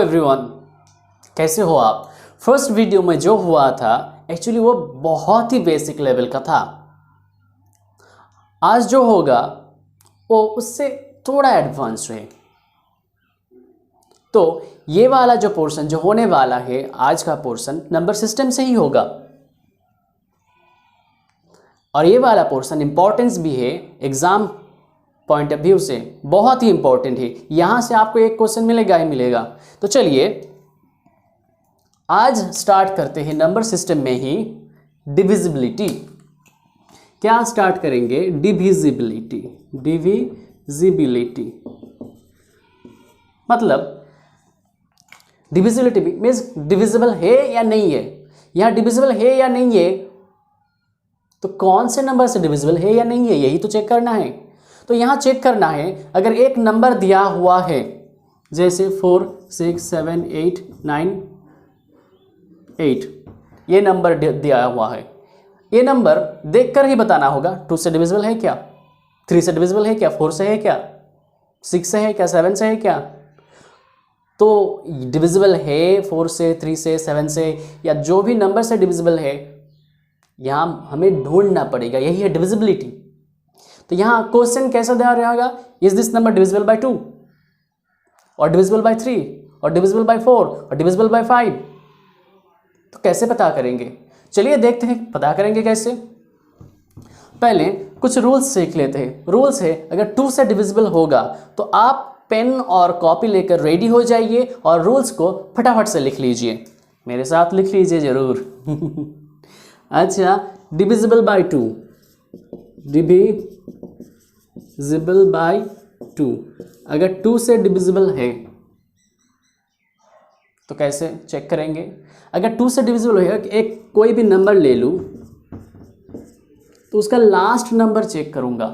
Everyone, कैसे हो आप। फर्स्ट वीडियो में जो हुआ था एक्चुअली वो बहुत ही बेसिक लेवल का था। आज जो होगा वो उससे थोड़ा एडवांस है। तो ये वाला जो पोर्शन जो होने वाला है आज का पोर्शन नंबर सिस्टम से ही होगा और ये वाला पोर्शन इंपॉर्टेंस भी है, एग्जाम पॉइंट ऑफ व्यू से बहुत ही इंपॉर्टेंट है। यहां से आपको एक क्वेश्चन मिलेगा ही मिलेगा। तो चलिए आज स्टार्ट करते हैं नंबर सिस्टम में ही डिविजिबिलिटी। क्या स्टार्ट करेंगे? डिविजिबिलिटी। डिविजिबिलिटी मतलब डिविजिबिलिटी मीन्स डिविजिबल है या नहीं है। यहां डिविजिबल है या नहीं है तो कौन से नंबर से डिविजिबल है या नहीं है यही तो चेक करना है। तो यहां चेक करना है, अगर एक नंबर दिया हुआ है जैसे 4 6 7 8 9 8 ये नंबर दिया हुआ है, ये नंबर देखकर ही बताना होगा 2 से डिविजिबल है क्या, 3 से डिविजिबल है क्या, 4 से है क्या, 6 से है क्या, 7 से है क्या। तो डिविजिबल है 4 से, 3 से, 7 से या जो भी नंबर से डिविजिबल है यहां हमें ढूंढना पड़ेगा, यही है डिविजिबिलिटी। तो यहां क्वेश्चन कैसा दिया रहेगा, is this number divisible bye 2 और डिविजिबल बाय 3 और डिविजिबल बाय 4 और डिविजिबल बाय 5। तो कैसे पता करेंगे? चलिए देखते हैं पता करेंगे कैसे। पहले कुछ रूल्स सीख लेते हैं। रूल्स है, अगर 2 से डिविजिबल होगा तो आप पेन और कॉपी लेकर रेडी हो जाइए और रूल्स को फटाफट से लिख लीजिए। मेरे साथ लिख लीजिए जरूर। अच्छा, डिविजिबल बाय 2, डिविजिबल बाय 2। अगर 2 से डिविजिबल है तो कैसे चेक करेंगे? अगर 2 से डिविजिबल है, एक कोई भी नंबर ले लूं तो उसका लास्ट नंबर चेक करूंगा।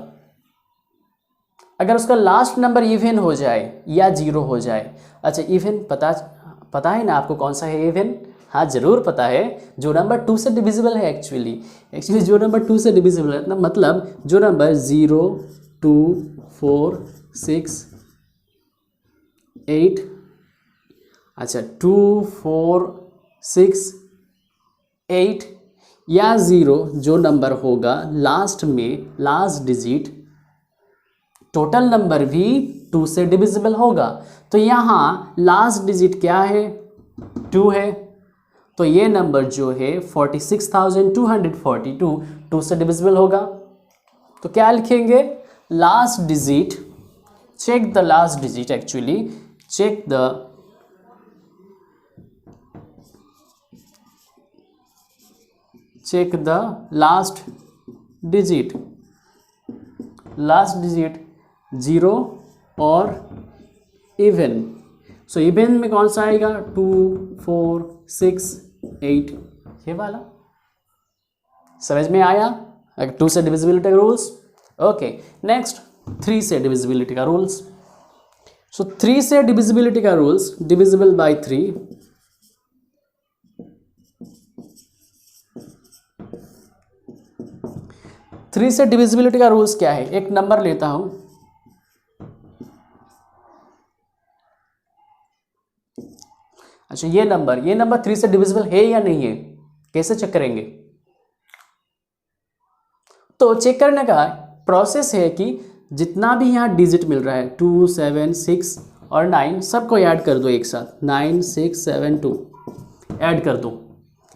अगर उसका लास्ट नंबर इवन हो जाए या 0 हो जाए। अच्छा, इवन पता है ना आपको कौन सा है इवन? हाँ ज़रूर पता है, जो नंबर 2 से डिविजिबल है। एक्चुअली जो नंबर 2 से डिविजिबल है मतलब जो नंबर 0 2 4 6 8, अच्छा 2 4 6 8 या 0 जो नंबर होगा लास्ट में लास्ट डिजिट, टोटल नंबर भी 2 से डिविजिबल होगा। तो यहाँ लास्ट डिजिट क्या है? 2 है। तो ये नंबर जो है 46,242 2 से डिविजिबल होगा। तो क्या लिखेंगे? Last digit, check the last digit, actually check the last digit. Last digit 0 और इवन। सो इवन में कौन सा आएगा? 2 4 6 8 ये वाला। समझ में आया? अगर 2 से डिविजिबिलिटी का रूल्स। ओके, नेक्स्ट 3 से डिविजिबिलिटी का रूल्स। सो 3 से डिविजिबिलिटी का रूल्स, डिविजिबल बाय 3। थ्री से डिविजिबिलिटी का रूल्स क्या है? एक नंबर लेता हूं, अच्छा ये नंबर 3 से डिविजिबल है या नहीं है, कैसे चेक करेंगे? तो चेक करने का प्रोसेस है कि जितना भी यहाँ डिजिट मिल रहा है 2 7 6 और 9 सबको ऐड कर दो एक साथ। 9 6 7 2 ऐड कर दो।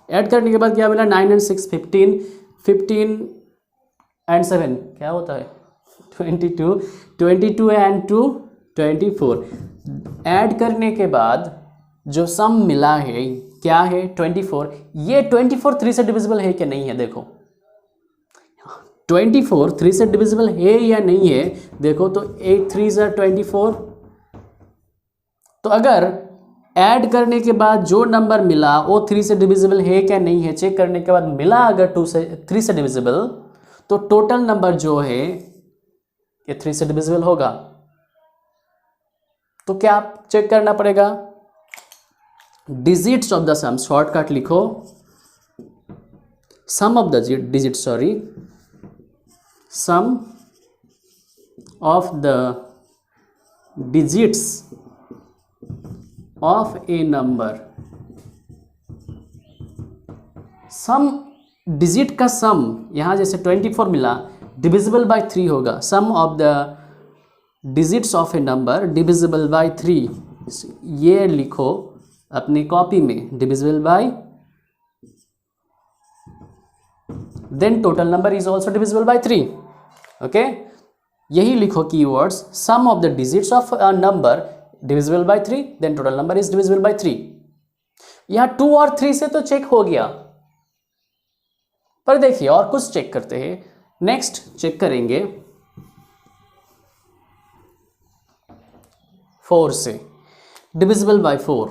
ऐड करने के बाद क्या मिला? 9 एंड 6 15, 15 एंड 7 क्या होता है? 22, 22 एंड 2 24। ऐड करने के बाद जो सम मिला है क्या है? 24। ये 24 3 से डिविजिबल है कि नहीं है? देखो 24 3 से डिविजिबल है या नहीं है, देखो तो 8 3 से 24। तो अगर ऐड करने के बाद जो नंबर मिला वो 3 से डिविजिबल है क्या नहीं है, चेक करने के बाद मिला अगर 3 से डिविजिबल, तो टोटल नंबर जो है ये 3 से डिविजिबल होगा। तो क्या चेक करना पड़ेगा? Digits of the sum, shortcut लिखो, sum of the digit, sum of the digits of a number, sum digit का सम, यहाँ जैसे 24 मिला, डिविजिबल बाय 3 होगा, sum of the digits of a number divisible by 3, ये लिखो अपनी कॉपी में, divisible by, then total number is also divisible by 3, okay. यही लिखो keywords, sum of the digits of a number divisible by 3, then total number is divisible by 3। यहाँ 2 और 3 से तो चेक हो गया, पर देखिए और कुछ चेक करते हैं। नेक्स्ट चेक करेंगे 4 से, डिविजिबल बाय 4।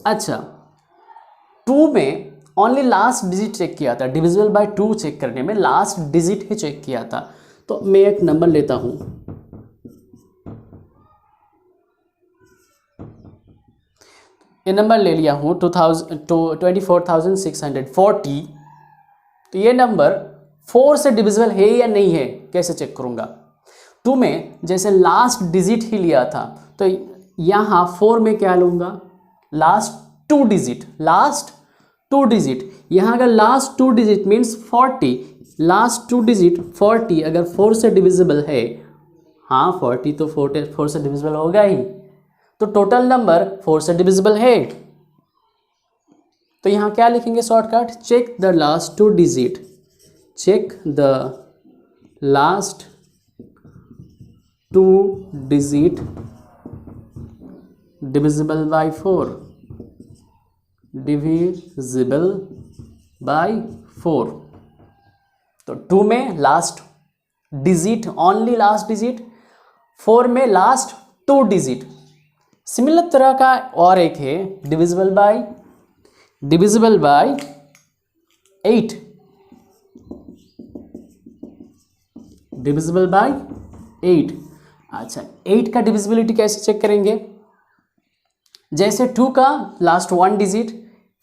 अच्छा, 2 में ओनली लास्ट डिजिट चेक किया था, डिविजिबल बाय 2 चेक करने में लास्ट डिजिट ही चेक किया था। तो मैं एक नंबर लेता हूं, ये नंबर ले लिया हूँ 24,640। तो ये नंबर 4 से डिविजिबल है या नहीं है, कैसे चेक करूँगा? 2 में जैसे लास्ट डिजिट ही लिया था, तो यहाँ 4 में क्या लूँगा? Last 2 digit, last 2 digit. यहाँ अगर last 2 digit means 40, last 2 digit 40 अगर 4 से डिविजिबल है, हाँ 40 तो 4 से डिविजिबल होगा ही, तो टोटल नंबर 4 से डिविजिबल है। तो यहाँ क्या लिखेंगे shortcut? Check the last 2 digit, check the last 2 digit divisible by 4, divisible by 4। तो 2 में last digit, only last digit, 4 में लास्ट 2 डिजिट। सिमिलर तरह का और एक है डिविजिबल बाय 8, डिविजिबल बाय 8। अच्छा, 8 का डिविजिबिलिटी कैसे चेक करेंगे? जैसे 2 का लास्ट 1 डिजिट,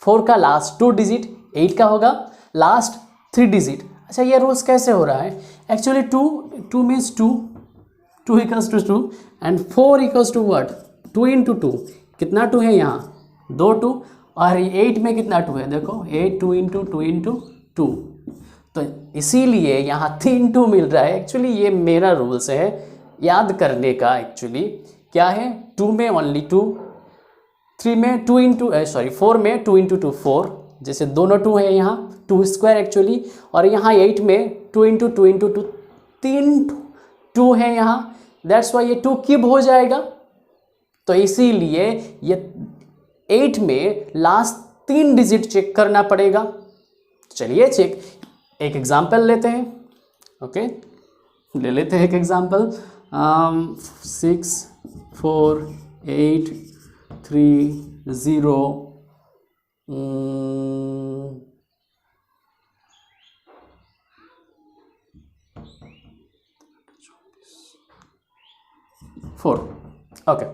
4 का लास्ट 2 डिजिट, 8 का होगा लास्ट 3 डिजिट। अच्छा, ये रूल्स कैसे हो रहा है? Actually 2 means 2 equals to 2 and 4 equals to what? 2 into 2। कितना 2 है यहाँ? 2 2। और 8 में कितना 2 है? देखो 8 2 इंटू 2 इंटू 2, तो इसीलिए यहाँ 3 2 मिल रहा है। एक्चुअली ये मेरा रूल्स है याद करने का। एक्चुअली क्या है? 2 में ओनली 2, 3 में 2 इंटू 4 में 2 इंटू 2 4, जैसे दोनों 2 है यहाँ 2 स्क्वायर एक्चुअली, और यहाँ 8 में 2 इंटू 2 इंटू 2, 3 2 है यहाँ, दैट्स वाई ये 2 क्यूब हो जाएगा। तो इसीलिए ये 8 में लास्ट 3 डिजिट चेक करना पड़ेगा। चलिए चेक, एक एग्जाम्पल लेते हैं। ओके, ले लेते हैं एक एग्जाम्पल। 6 4 8 3 0 4। ओके,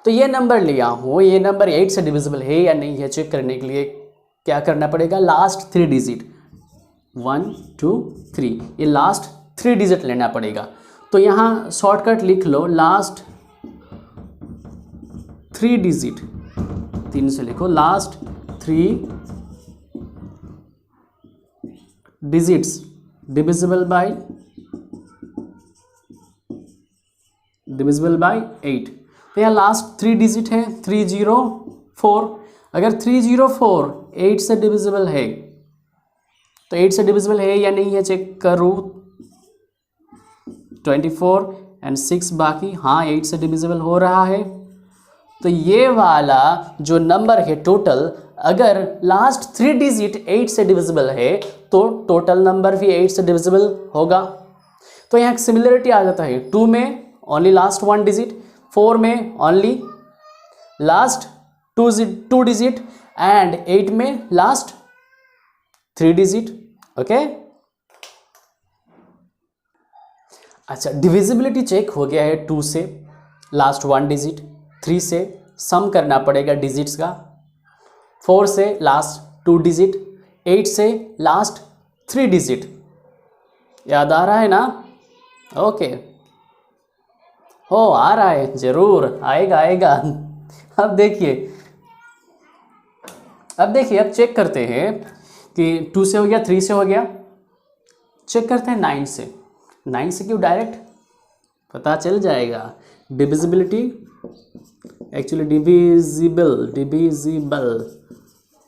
तो ये नंबर लिया हूँ, ये नंबर 8 से डिविजिबल है या नहीं है चेक करने के लिए क्या करना पड़ेगा? लास्ट 3 डिजिट 1 2 3, ये लास्ट 3 डिजिट लेना पड़ेगा। तो यहाँ शॉर्टकट लिख लो, लास्ट 3 डिजिट, 3 से लिखो, लास्ट 3 डिजिट्स डिविजिबल बाय 8। तो यहाँ लास्ट 3 डिजिट है 304। अगर 304 8 से डिविजिबल है, तो 8 से डिविजिबल है या नहीं है चेक करो। 24 एंड 6 बाकी, हाँ 8 से डिविजिबल हो रहा है। तो ये वाला जो नंबर है टोटल, अगर लास्ट 3 डिजिट 8 से डिविजिबल है तो टोटल नंबर भी 8 से डिविजिबल होगा। तो यहाँ सिमिलरिटी आ जाता है। 2 में ओनली लास्ट 1 डिजिट, 4 में ओनली लास्ट 2 डिजिट एंड 8 में लास्ट 3 डिजिट। ओके, अच्छा, डिविजिबिलिटी चेक हो गया है 2 से लास्ट 1 डिजिट, 3 से सम करना पड़ेगा डिजिट्स का, 4 से लास्ट 2 डिजिट, 8 से लास्ट 3 डिजिट। याद आ रहा है ना? ओके, हो आ रहा है, जरूर आएगा आएगा। अब देखिए, अब चेक करते हैं कि 2 से हो गया, 3 से हो गया, चेक करते हैं 9 से। 9 से क्यों, डायरेक्ट पता चल जाएगा। Divisibility, actually divisible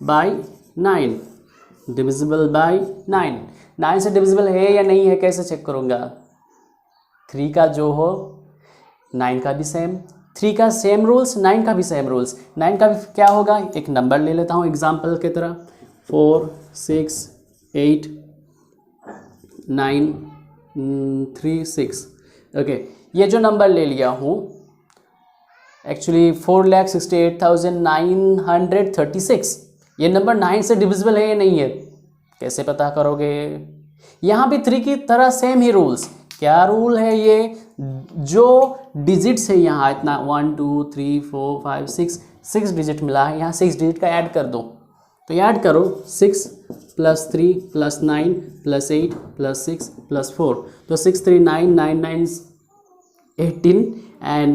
by 9, divisible by 9। 9 से डिविजिबल है या नहीं है, कैसे चेक करूँगा। 3 का जो हो 9 का भी सेम, 3 का सेम रूल्स, 9 का भी सेम रूल्स। 9 का भी क्या होगा, एक नंबर ले लेता हूँ एग्जाम्पल की तरह, 4 6 8 9 3 6। ओके, ये जो नंबर ले लिया हूँ एक्चुअली 4,68,936, ये नंबर 9 से डिविजिबल है या नहीं है, कैसे पता करोगे। यहाँ भी 3 की तरह सेम ही रूल्स। क्या रूल है ये, जो डिजिट्स है यहाँ इतना 1 2 3 4 5 6 डिजिट मिला है, यहाँ 6 डिजिट का ऐड कर दो। तो ऐड करो 6 + 3 + 9 + 8 + 6 + 4, तो 6 3 9 9 9 18 and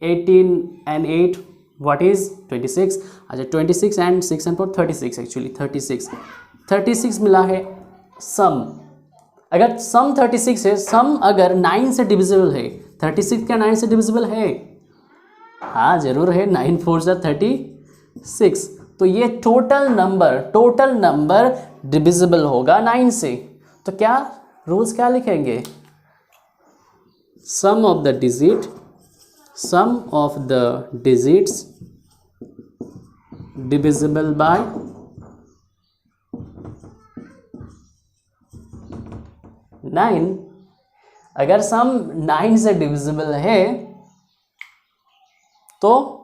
18 and 8 what is 26। अच्छा 26 and 6 and 4 36, एक्चुअली 36 मिला है सम। अगर सम 36 है, सम अगर 9 से डिविजिबल है, 36 क्या 9 से डिविजिबल है, हाँ जरूर है, 9 4 ज़ा 36। तो ये टोटल नंबर डिविजिबल होगा 9 से। तो क्या रूल्स क्या लिखेंगे, sum of the digits divisible by 9। अगर सम 9 से डिविजिबल है तो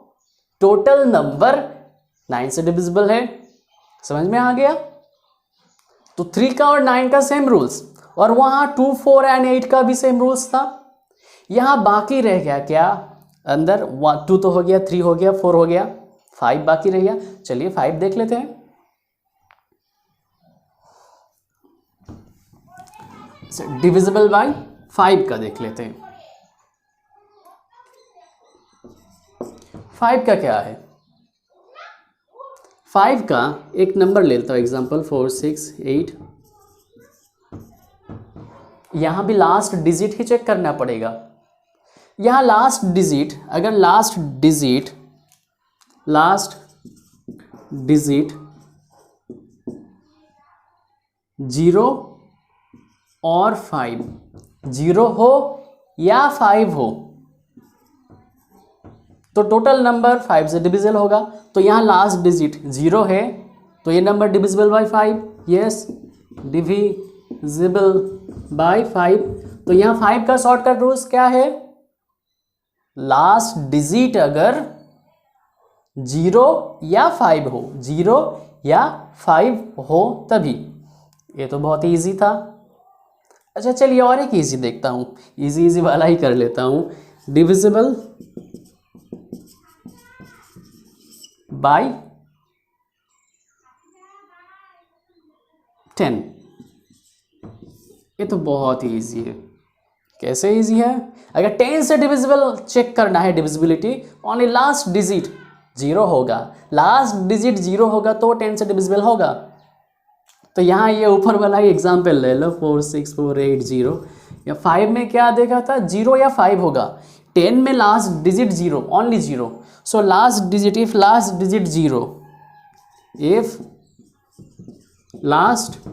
टोटल नंबर 9 से डिविजिबल है। समझ में आ गया। तो 3 का और 9 का सेम रूल्स, और वहां 2 4 and 8 का भी सेम रूल्स था। यहां बाकी रह गया क्या, अंदर 2 तो हो गया, 3 हो गया, 4 हो गया, 5 बाकी रह गया। चलिए 5 देख लेते हैं। डिविजिबल बाय 5 का देख लेते हैं। 5 का क्या है, 5 का एक नंबर ले लेता हूँ एग्जाम्पल 4 6 8। यहां भी लास्ट डिजिट ही चेक करना पड़ेगा। यहां लास्ट डिजिट, अगर लास्ट डिजिट 0 और 5, 0 हो या 5 हो, तो टोटल नंबर 5 से डिविजिबल होगा। तो यहाँ लास्ट डिजिट 0 है, तो ये number divisible bye 5, yes divisible by 5। तो यहाँ 5 का शॉर्टकट रूल्स क्या है, लास्ट डिजिट अगर 0 या 5 हो, 0 या 5 हो तभी। ये तो बहुत इजी था। अच्छा चलिए और एक इजी देखता हूँ, इजी वाला ही कर लेता हूँ। डिविजिबल बाय 10, ये तो बहुत ही ईजी है। कैसे ईजी है, अगर 10 से डिविजिबल चेक करना है डिविजिबिलिटी, ओनली लास्ट डिजिट 0 होगा, लास्ट डिजिट 0 होगा तो 10 से डिविजिबल होगा। तो यहाँ ये ऊपर वाला ही एग्जाम्पल ले लो 4 6 4 8 0, या 5 में क्या देखा था 0 या 5 होगा, 10 में last digit 0, only 0। So last digit, if last digit 0, if last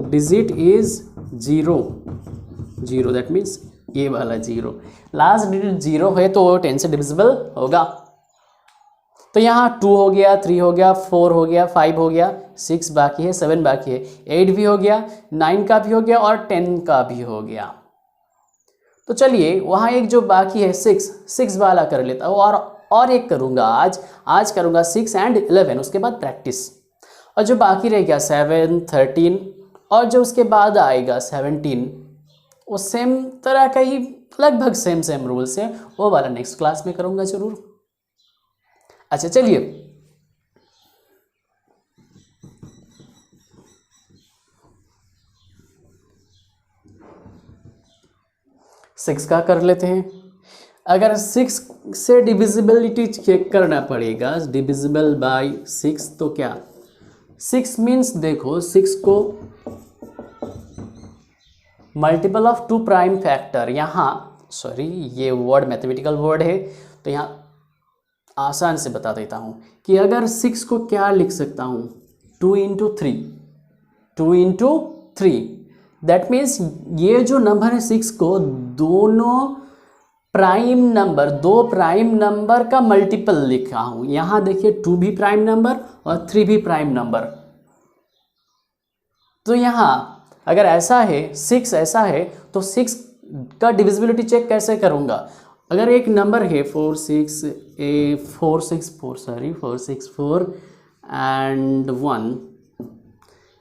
digit is 0, that means ये वाला 0, लास्ट डिजिट 0 है तो 10 से डिविजिबल होगा। तो यहाँ 2 हो गया, 3 हो गया, 4 हो गया, 5 हो गया, 6 बाकी है, 7 बाकी है, 8 भी हो गया, 9 का भी हो गया और 10 का भी हो गया। तो चलिए वहाँ एक जो बाकी है 6 वाला कर लेता हूँ, और एक करूँगा आज करूँगा 6 and 11, उसके बाद प्रैक्टिस। और जो बाकी रह गया 7 13 और जो उसके बाद आएगा 17, वो सेम तरह का ही, लगभग सेम रूल्स है, वो वाला नेक्स्ट क्लास में करूँगा जरूर। अच्छा चलिए 6 का कर लेते हैं। अगर 6 से डिविजिबिलिटी चेक करना पड़ेगा, डिविजिबल बाय 6, तो क्या 6 मीन्स देखो 6 को मल्टीपल ऑफ 2 प्राइम फैक्टर, यहाँ सॉरी ये वर्ड मैथमेटिकल वर्ड है तो यहाँ आसान से बता देता हूँ कि अगर 6 को क्या लिख सकता हूँ 2 इंटू 3, 2 इंटू 3, दैट मीन्स ये जो नंबर है 6 को दोनों प्राइम नंबर, 2 प्राइम नंबर का मल्टीपल लिखा हूँ। यहाँ देखिए 2 भी प्राइम नंबर और 3 भी प्राइम नंबर। तो यहाँ अगर ऐसा है 6 ऐसा है तो 6 का डिविजिबिलिटी चेक कैसे करूँगा? अगर एक नंबर है 464 एंड 1,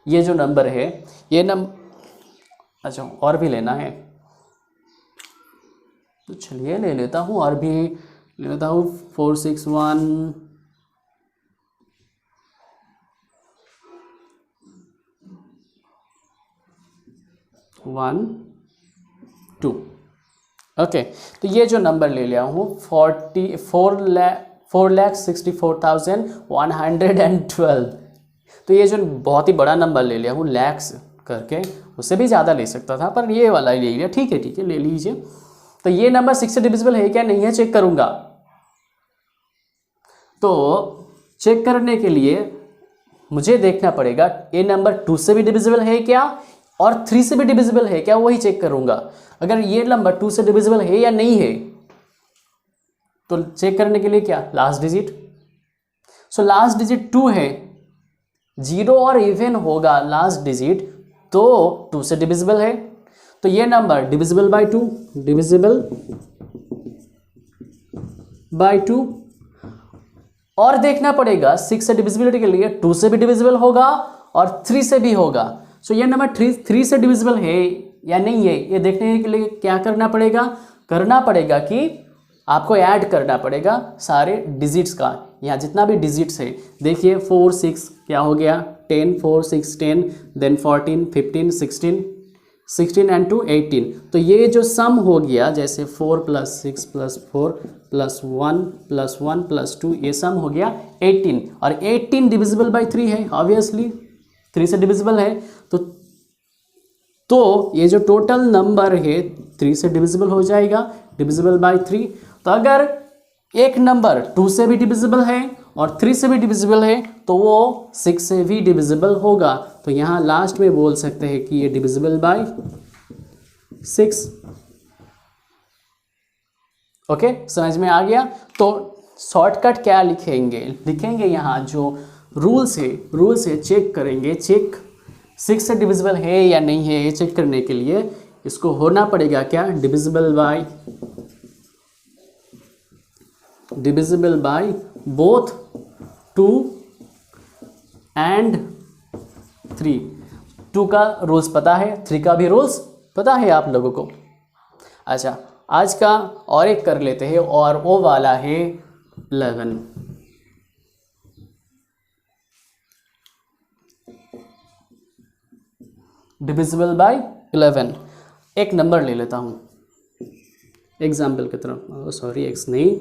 ये जो नंबर है ये अच्छा और भी लेना है तो चलिए ले लेता हूँ, और भी ले लेता हूँ 461 1 2। ओके, तो ये जो नंबर ले लिया हूँ 4,64,112। तो ये जो बहुत ही बड़ा नंबर ले लिया हूँ लैक्स करके, उससे भी ज़्यादा ले सकता था पर ये वाला ले लिया। ठीक है ले लीजिए। तो ये नंबर 6 से डिविजिबल है क्या नहीं है चेक करूँगा। तो चेक करने के लिए मुझे देखना पड़ेगा ये नंबर 2 से भी डिविजिबल है क्या और 3 से भी डिविजिबल है क्या, वही चेक करूँगा। अगर ये नंबर 2 से डिविजिबल है या नहीं है तो चेक करने के लिए क्या last digit. So last digit 2 है, 0 और इवन होगा लास्ट डिजिट तो 2 से डिविजिबल है। तो ये number divisible bye 2, divisible by 2। और देखना पड़ेगा 6 से डिविजिबिलिटी के लिए 2 से भी डिविजिबल होगा और 3 से भी होगा। सो ये नंबर 3 से डिविजिबल है या नहीं है ये देखने के लिए क्या करना पड़ेगा कि आपको ऐड करना पड़ेगा सारे डिजिट्स का। यहाँ जितना भी डिजिट्स है देखिए 4 6 क्या हो गया 10, 4 6 10, देन 14 15 16 एंड 2 18। तो ये जो सम हो गया जैसे 4 + 6 + 4 + 1 + 1 + 2, ये सम हो गया 18 और 18 डिविजिबल बाय 3 है, ऑब्वियसली 3 से डिविजिबल है। तो ये जो टोटल नंबर है 3 से डिविजिबल हो जाएगा, डिविजिबल बाय 3। तो अगर एक नंबर 2 से भी डिविजिबल है और 3 से भी डिविजिबल है तो वो 6 से भी डिविजिबल होगा। तो यहाँ लास्ट में बोल सकते हैं कि ये डिविजिबल बाय 6। ओके, समझ में आ गया। तो शॉर्टकट क्या लिखेंगे यहाँ जो रूल्स है चेक करेंगे। 6 से डिविजिबल है या नहीं है ये चेक करने के लिए इसको होना पड़ेगा क्या डिविजिबल बाय बोथ 2 एंड 3। 2 का रूल्स पता है, 3 का भी रूल्स पता है आप लोगों को। अच्छा, आज का और एक कर लेते हैं और वो वाला है 11। Divisible by 11। एक नंबर ले लेता हूँ एग्जाम्पल की तरफ, सॉरी एक्स नहीं,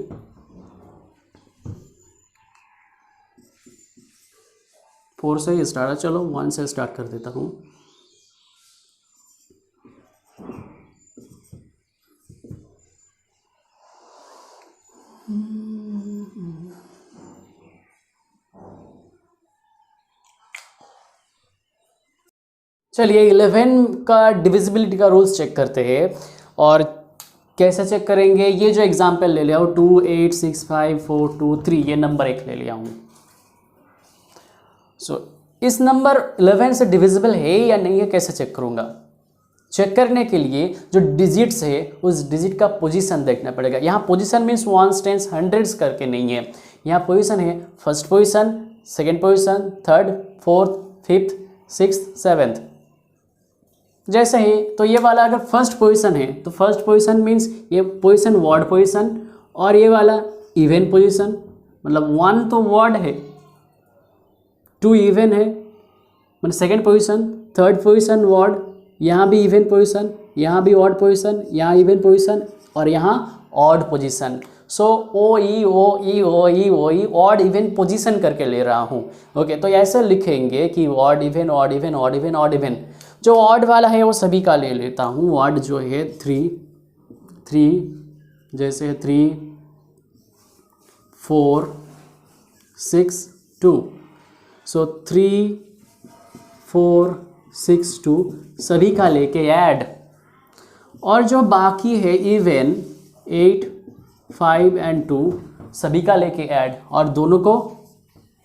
फोर से ही स्टार्ट, चलो 1 से स्टार्ट कर देता हूँ। चलिए 11 का डिविजिबिलिटी का रूल्स चेक करते हैं। और कैसे चेक करेंगे, ये जो एग्जाम्पल ले लिया हूँ 2 8 6 5 4 2 3, ये नंबर एक ले लिया हूँ। सो इस नंबर 11 से डिविजिबल है या नहीं है कैसे चेक करूँगा। चेक करने के लिए जो डिजिट्स है उस डिजिट का पोजीशन देखना पड़ेगा। यहाँ position means 1s 10s 100s करके नहीं है, यहाँ पोजीशन है first position, second position, third, fourth, fifth, sixth, seventh जैसे ही। तो ये वाला अगर फर्स्ट पोजीशन है तो फर्स्ट पोजीशन मीन्स ये पोजीशन वर्ड पोजीशन, और ये वाला इवन पोजीशन, मतलब 1 तो वर्ड है, 2 इवन है, मतलब second position, third position word, यहाँ भी इवन पोजीशन, यहाँ भी ऑड पोजीशन, यहाँ इवन पोजीशन और यहाँ ऑड पोजीशन। सो ओ ई ओ ई ओ ई ओ ई ऑड इवन पोजीशन करके ले रहा हूँ। ओके, तो ऐसे लिखेंगे कि odd even odd even odd even odd even. जो ऑड वाला है वो सभी का ले लेता हूँ। ऑड जो है 3 जैसे 3 4 6 2। सो 3 4 6 2 सभी का लेके ऐड, और जो बाकी है इवन 8 5 एंड 2 सभी का लेके ऐड, और दोनों को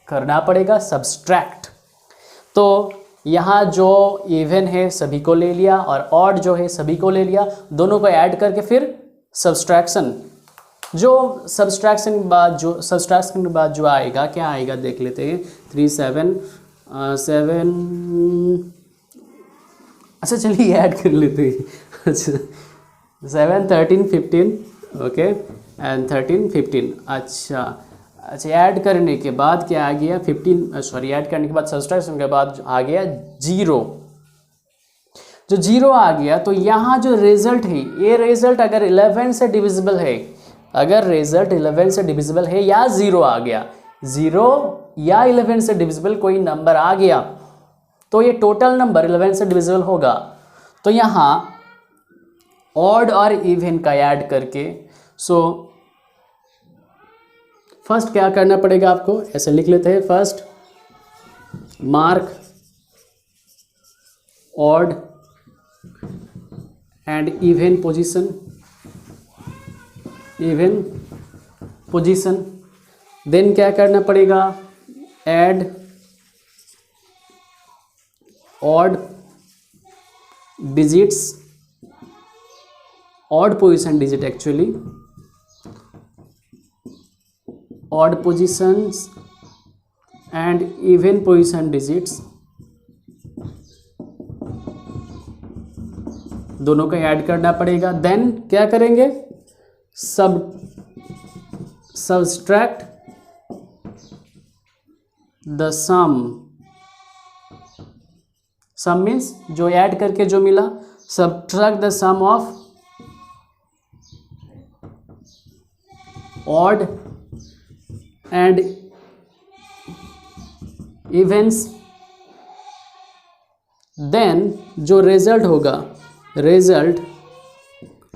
करना पड़ेगा सब्सट्रैक्ट। तो यहाँ जो इवन है सभी को ले लिया और ऑड जो है सभी को ले लिया, दोनों को ऐड करके फिर सब्सट्रैक्शन। जो सब्सट्रैक्शन के बाद जो आएगा, क्या आएगा देख लेते हैं। 3 7 7, अच्छा चलिए ऐड कर लेते हैं। अच्छा 7 13 15, ओके, एंड 13 15। अच्छा ऐड करने के बाद क्या आ गया 15, सॉरी ऐड करने के बाद सब्सट्रैक्शन के बाद आ गया 0। जो 0 आ गया तो यहाँ जो रिजल्ट है, ये रिजल्ट अगर 11 से डिविजिबल है, अगर रिजल्ट 11 से डिविजिबल है या 0 आ गया, 0 या 11 से डिविजिबल कोई नंबर आ गया, तो ये टोटल नंबर 11 से डिविजिबल होगा। तो यहाँ ऑड और इवन का ऐड करके, सो फर्स्ट क्या करना पड़ेगा आपको, ऐसे लिख लेते हैं। First mark odd and even position, then क्या करना पड़ेगा, add odd digits, odd position digit actually, odd positions and even position digits, दोनों को ऐड करना पड़ेगा। देन क्या करेंगे, सब्सट्रैक्ट द सम मीन्स जो ऐड करके जो मिला, subtract the sum of odd and events. Then जो रिजल्ट होगा, रिजल्ट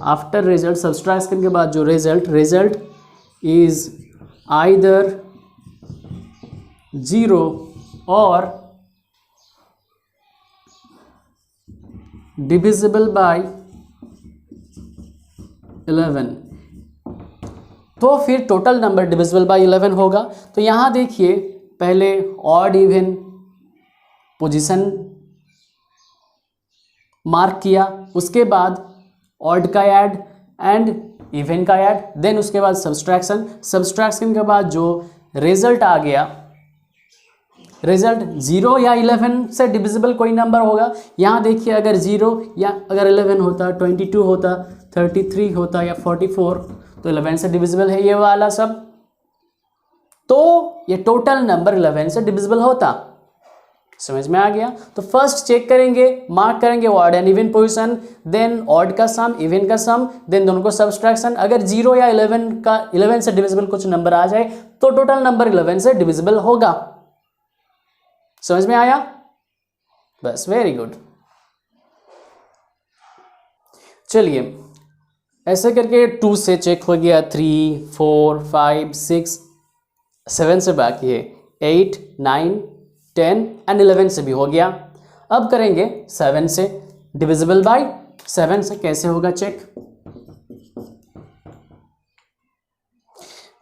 आफ्टर रिजल्ट सब्सट्रैक्शन के बाद जो रिजल्ट इज आइदर 0 और डिविजिबल बाय 11। तो फिर टोटल नंबर डिविजिबल बाय 11 होगा। तो यहाँ देखिए पहले ऑड इवन पोजीशन मार्क किया, उसके बाद ऑड का ऐड एंड इवन का ऐड, देन उसके बाद सब्सट्रैक्शन के बाद जो रिजल्ट आ गया, रिजल्ट 0 या 11 से डिविजिबल कोई नंबर होगा। यहाँ देखिए अगर 0 या अगर 11 होता, 22 होता, 33 होता या 44, तो 11 से डिविजिबल है ये वाला सब, तो ये टोटल नंबर 11 से डिविजिबल होता। समझ में आ गया। तो फर्स्ट चेक करेंगे, मार्क करेंगे odd and even position, then odd का सम, इवन का सम, देन दोनों को सब्सट्रैक्शन। अगर 0 या 11 से डिविजिबल कुछ नंबर आ जाए तो टोटल नंबर 11 से डिविजिबल होगा। समझ में आया? बस, वेरी गुड। चलिए ऐसे करके 2 से चेक हो गया, 3 4 5 6 7 से बाकी है, 8 9 10 एंड 11 से भी हो गया। अब करेंगे 7 से, डिविजिबल बाय 7 से कैसे होगा चेक।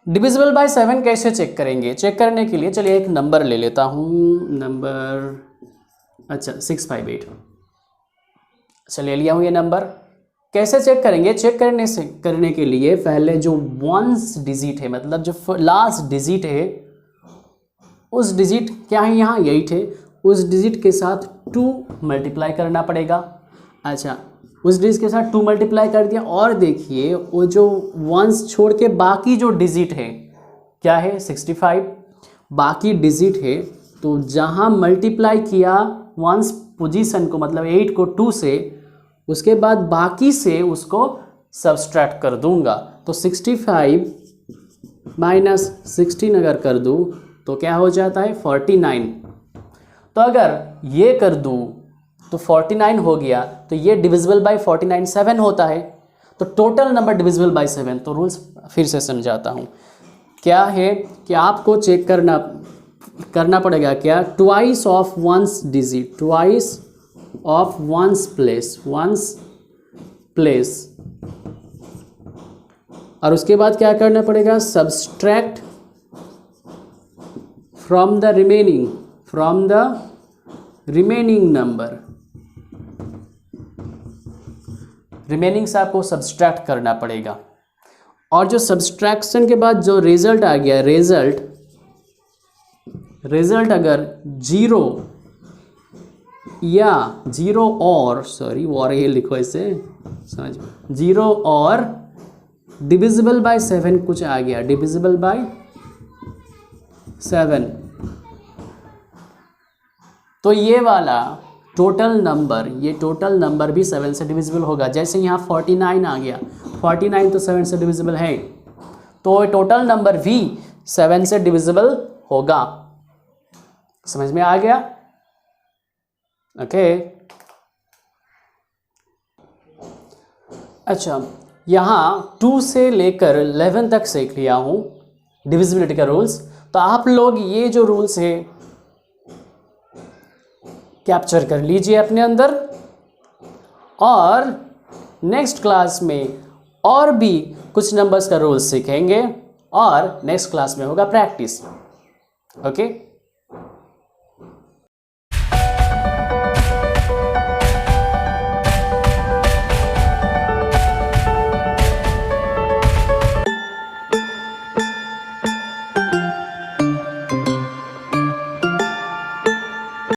डिविजिबल बाय 7 कैसे चेक करेंगे, चेक करने के लिए चलिए एक नंबर ले लेता हूँ, नंबर अच्छा 658। चलिए लिया हूँ ये नंबर। कैसे चेक करेंगे, चेक करने के लिए पहले जो वंस डिजिट है, मतलब जो लास्ट डिजिट है, उस डिजिट क्या है यहाँ 8 है, उस डिजिट के साथ 2 मल्टीप्लाई करना पड़ेगा। अच्छा, उस डिजिट के साथ 2 मल्टीप्लाई कर दिया, और देखिए वो जो वंस छोड़ के बाकी जो डिजिट है क्या है 65, बाकी डिजिट है, तो जहाँ मल्टीप्लाई किया वंस पोजीशन को, मतलब 8 को 2 से, उसके बाद बाकी से उसको सब्सट्रैक्ट कर दूंगा। तो 65 माइनस 16 अगर कर दूं तो क्या हो जाता है 49। तो अगर ये कर दूं तो 49 हो गया, तो ये डिविजिबल बाय 49 7 होता है। तो टोटल नंबर डिविजिबल बाय 7। तो रूल्स फिर से समझाता हूँ, क्या है कि आपको चेक करना पड़ेगा क्या, twice of ones digit, twice of ones place, और उसके बाद क्या करना पड़ेगा, subtract from the remaining number, remaining से आपको सब्सट्रैक्ट करना पड़ेगा। और जो सब्सट्रैक्शन के बाद जो रिजल्ट आ गया, रिजल्ट अगर 0 या 0 और और ये लिखो ऐसे समझ में, 0 और डिविजिबल बाय 7 कुछ आ गया, डिविजिबल बाय 7, तो ये वाला टोटल नंबर भी 7 से डिविजिबल होगा। जैसे यहाँ 49 आ गया, 49 तो 7 से डिविजिबल है, तो टोटल नंबर भी 7 से डिविजिबल होगा। समझ में आ गया? ओके। अच्छा, यहाँ 2 से लेकर 11 तक सीख लिया हूँ डिविजिबिलिटी का रूल्स। तो आप लोग ये जो रूल्स है कैप्चर कर लीजिए अपने अंदर, और नेक्स्ट क्लास में और भी कुछ नंबर्स का रूल्स सीखेंगे, और नेक्स्ट क्लास में होगा प्रैक्टिस। ओके।